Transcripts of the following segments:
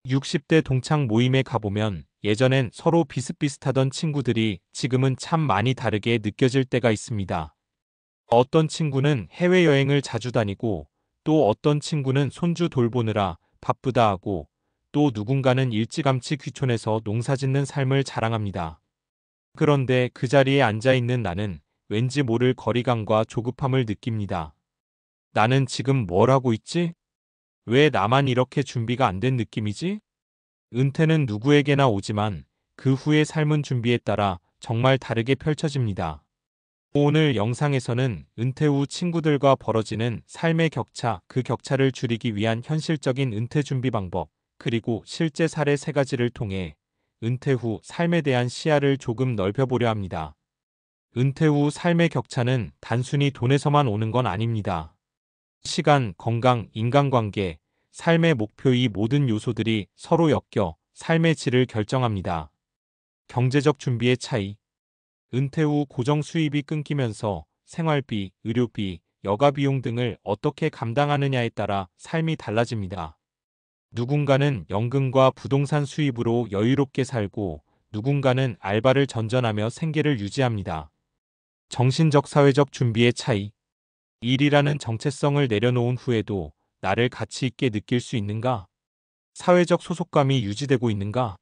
60대 동창 모임에 가보면 예전엔 서로 비슷비슷하던 친구들이 지금은 참 많이 다르게 느껴질 때가 있습니다. 어떤 친구는 해외여행을 자주 다니고, 또 어떤 친구는 손주 돌보느라 바쁘다 하고, 또 누군가는 일찌감치 귀촌해서 농사짓는 삶을 자랑합니다. 그런데 그 자리에 앉아있는 나는 왠지 모를 거리감과 조급함을 느낍니다. 나는 지금 뭘 하고 있지? 왜 나만 이렇게 준비가 안 된 느낌이지? 은퇴는 누구에게나 오지만 그 후의 삶은 준비에 따라 정말 다르게 펼쳐집니다. 오늘 영상에서는 은퇴 후 친구들과 벌어지는 삶의 격차, 그 격차를 줄이기 위한 현실적인 은퇴 준비 방법, 그리고 실제 사례 3가지를 통해 은퇴 후 삶에 대한 시야를 조금 넓혀보려 합니다. 은퇴 후 삶의 격차는 단순히 돈에서만 오는 건 아닙니다. 시간, 건강, 인간관계, 삶의 목표, 이 모든 요소들이 서로 엮여 삶의 질을 결정합니다. 경제적 준비의 차이. 은퇴 후 고정 수입이 끊기면서 생활비, 의료비, 여가 비용 등을 어떻게 감당하느냐에 따라 삶이 달라집니다. 누군가는 연금과 부동산 수입으로 여유롭게 살고, 누군가는 알바를 전전하며 생계를 유지합니다. 정신적, 사회적 준비의 차이. 일이라는 정체성을 내려놓은 후에도 나를 가치 있게 느낄 수 있는가? 사회적 소속감이 유지되고 있는가?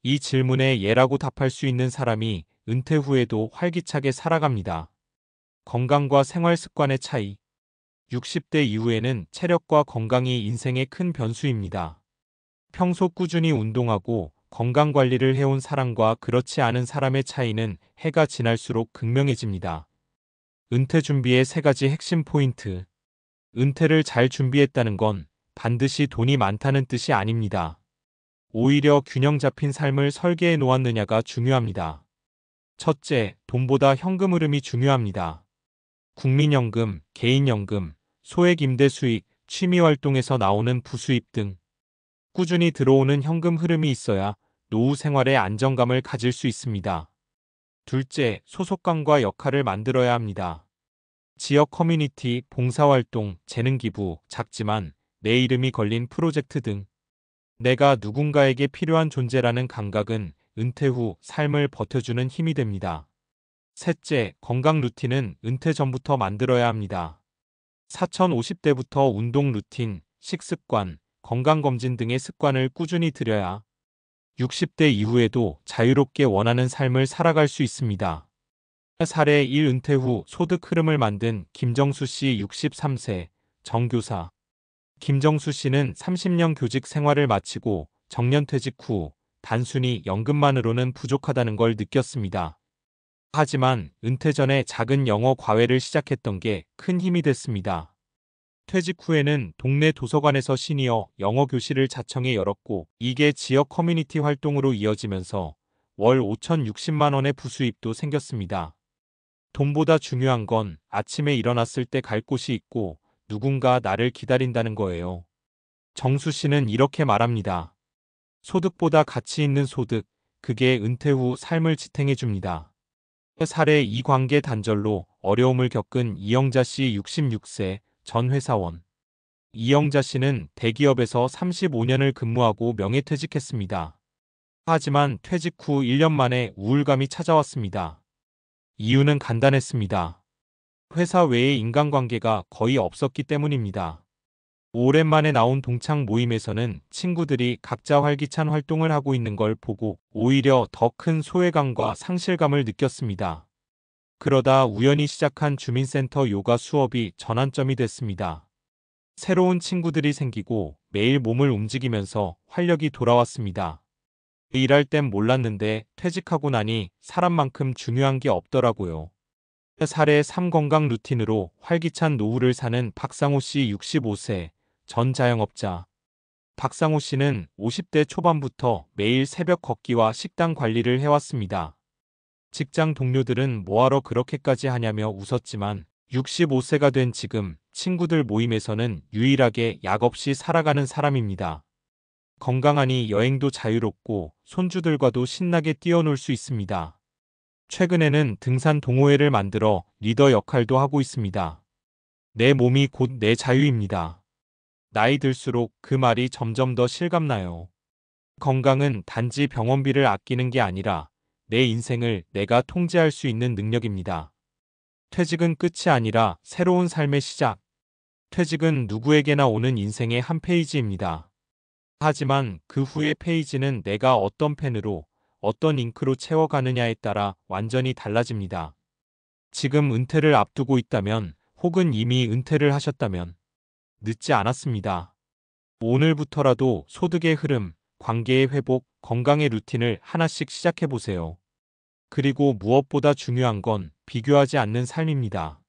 이 질문에 예라고 답할 수 있는 사람이 은퇴 후에도 활기차게 살아갑니다. 건강과 생활 습관의 차이. 60대 이후에는 체력과 건강이 인생의 큰 변수입니다. 평소 꾸준히 운동하고 건강 관리를 해온 사람과 그렇지 않은 사람의 차이는 해가 지날수록 극명해집니다. 은퇴 준비의 3가지 핵심 포인트. 은퇴를 잘 준비했다는 건 반드시 돈이 많다는 뜻이 아닙니다. 오히려 균형 잡힌 삶을 설계해 놓았느냐가 중요합니다. 첫째, 돈보다 현금 흐름이 중요합니다. 국민연금, 개인연금, 소액 임대 수익, 취미활동에서 나오는 부수입 등 꾸준히 들어오는 현금 흐름이 있어야 노후 생활의 안정감을 가질 수 있습니다. 둘째, 소속감과 역할을 만들어야 합니다. 지역 커뮤니티, 봉사활동, 재능기부, 작지만 내 이름이 걸린 프로젝트 등 내가 누군가에게 필요한 존재라는 감각은 은퇴 후 삶을 버텨주는 힘이 됩니다. 셋째, 건강 루틴은 은퇴 전부터 만들어야 합니다. 4050대부터 운동 루틴, 식습관, 건강검진 등의 습관을 꾸준히 들여야 60대 이후에도 자유롭게 원하는 삶을 살아갈 수 있습니다. 사례 1. 은퇴 후 소득 흐름을 만든 김정수 씨, 63세, 정교사. 김정수 씨는 30년 교직 생활을 마치고 정년퇴직 후 단순히 연금만으로는 부족하다는 걸 느꼈습니다. 하지만 은퇴 전에 작은 영어 과외를 시작했던 게 큰 힘이 됐습니다. 퇴직 후에는 동네 도서관에서 시니어 영어 교실을 자청해 열었고, 이게 지역 커뮤니티 활동으로 이어지면서 월 5,060만 원의 부수입도 생겼습니다. 돈보다 중요한 건 아침에 일어났을 때 갈 곳이 있고 누군가 나를 기다린다는 거예요. 정수 씨는 이렇게 말합니다. 소득보다 가치 있는 소득, 그게 은퇴 후 삶을 지탱해 줍니다. 사례 2. 관계 단절로 어려움을 겪은 이영자 씨, 66세, 전 회사원. 이영자 씨는 대기업에서 35년을 근무하고 명예퇴직했습니다. 하지만 퇴직 후 1년 만에 우울감이 찾아왔습니다. 이유는 간단했습니다. 회사 외의 인간관계가 거의 없었기 때문입니다. 오랜만에 나온 동창 모임에서는 친구들이 각자 활기찬 활동을 하고 있는 걸 보고 오히려 더 큰 소외감과 상실감을 느꼈습니다. 그러다 우연히 시작한 주민센터 요가 수업이 전환점이 됐습니다. 새로운 친구들이 생기고 매일 몸을 움직이면서 활력이 돌아왔습니다. 일할 땐 몰랐는데 퇴직하고 나니 사람만큼 중요한 게 없더라고요. 사례 3. 건강 루틴으로 활기찬 노후를 사는 박상호 씨, 65세, 전 자영업자. 박상호 씨는 50대 초반부터 매일 새벽 걷기와 식단 관리를 해왔습니다. 직장 동료들은 뭐하러 그렇게까지 하냐며 웃었지만 65세가 된 지금 친구들 모임에서는 유일하게 약 없이 살아가는 사람입니다. 건강하니 여행도 자유롭고 손주들과도 신나게 뛰어놀 수 있습니다. 최근에는 등산 동호회를 만들어 리더 역할도 하고 있습니다. 내 몸이 곧 내 자유입니다. 나이 들수록 그 말이 점점 더 실감나요. 건강은 단지 병원비를 아끼는 게 아니라 내 인생을 내가 통제할 수 있는 능력입니다. 퇴직은 끝이 아니라 새로운 삶의 시작. 퇴직은 누구에게나 오는 인생의 한 페이지입니다. 하지만 그 후의 페이지는 내가 어떤 펜으로, 어떤 잉크로 채워가느냐에 따라 완전히 달라집니다. 지금 은퇴를 앞두고 있다면, 혹은 이미 은퇴를 하셨다면 늦지 않았습니다. 오늘부터라도 소득의 흐름, 관계의 회복, 건강의 루틴을 하나씩 시작해 보세요. 그리고 무엇보다 중요한 건 비교하지 않는 삶입니다.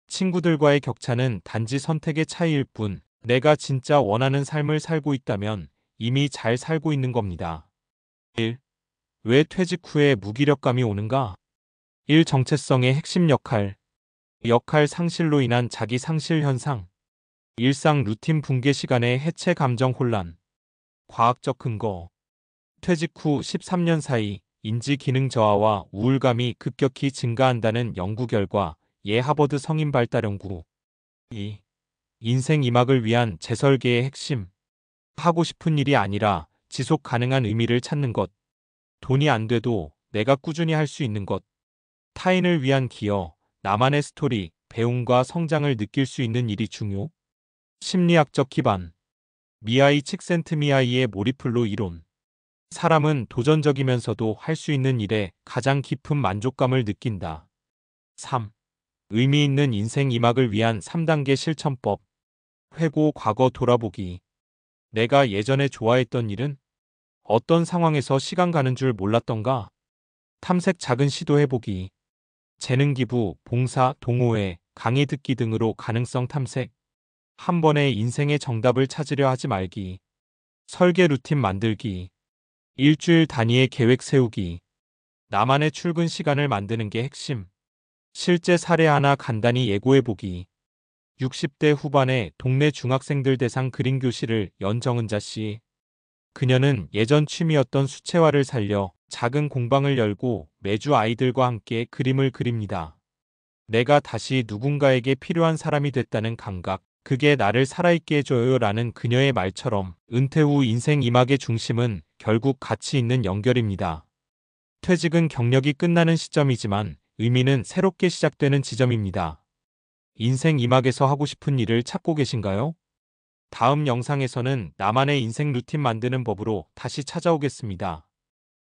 친구들과의 격차는 단지 선택의 차이일 뿐, 내가 진짜 원하는 삶을 살고 있다면 이미 잘 살고 있는 겁니다. 1. 왜 퇴직 후에 무기력감이 오는가? 1. 정체성의 핵심 역할. 역할 상실로 인한 자기 상실 현상. 일상 루틴 붕괴 시간의 해체 감정 혼란. 과학적 근거. 퇴직 후 13년 사이 인지 기능 저하와 우울감이 급격히 증가한다는 연구 결과 예 하버드 성인 발달 연구. 2. 인생 2막을 위한 재설계의 핵심. 하고 싶은 일이 아니라 지속 가능한 의미를 찾는 것. 돈이 안 돼도 내가 꾸준히 할 수 있는 것. 타인을 위한 기여, 나만의 스토리, 배움과 성장을 느낄 수 있는 일이 중요. 심리학적 기반. 미하이 칙센트미하이의 몰입플로 이론. 사람은 도전적이면서도 할 수 있는 일에 가장 깊은 만족감을 느낀다. 3. 의미 있는 인생 2막을 위한 3단계 실천법. 회고 과거 돌아보기. 내가 예전에 좋아했던 일은? 어떤 상황에서 시간 가는 줄 몰랐던가? 탐색 작은 시도해보기. 재능 기부, 봉사, 동호회, 강의 듣기 등으로 가능성 탐색. 한 번에 인생의 정답을 찾으려 하지 말기. 설계 루틴 만들기. 일주일 단위의 계획 세우기. 나만의 출근 시간을 만드는 게 핵심. 실제 사례 하나 간단히 예고해보기. 60대 후반의 동네 중학생들 대상 그림 교실을 연 정은자 씨. 그녀는 예전 취미였던 수채화를 살려 작은 공방을 열고 매주 아이들과 함께 그림을 그립니다. 내가 다시 누군가에게 필요한 사람이 됐다는 감각, 그게 나를 살아있게 해줘요 라는 그녀의 말처럼 은퇴 후 인생 2막의 중심은 결국 가치 있는 연결입니다. 퇴직은 경력이 끝나는 시점이지만 의미는 새롭게 시작되는 지점입니다. 인생 2막에서 하고 싶은 일을 찾고 계신가요? 다음 영상에서는 나만의 인생 루틴 만드는 법으로 다시 찾아오겠습니다.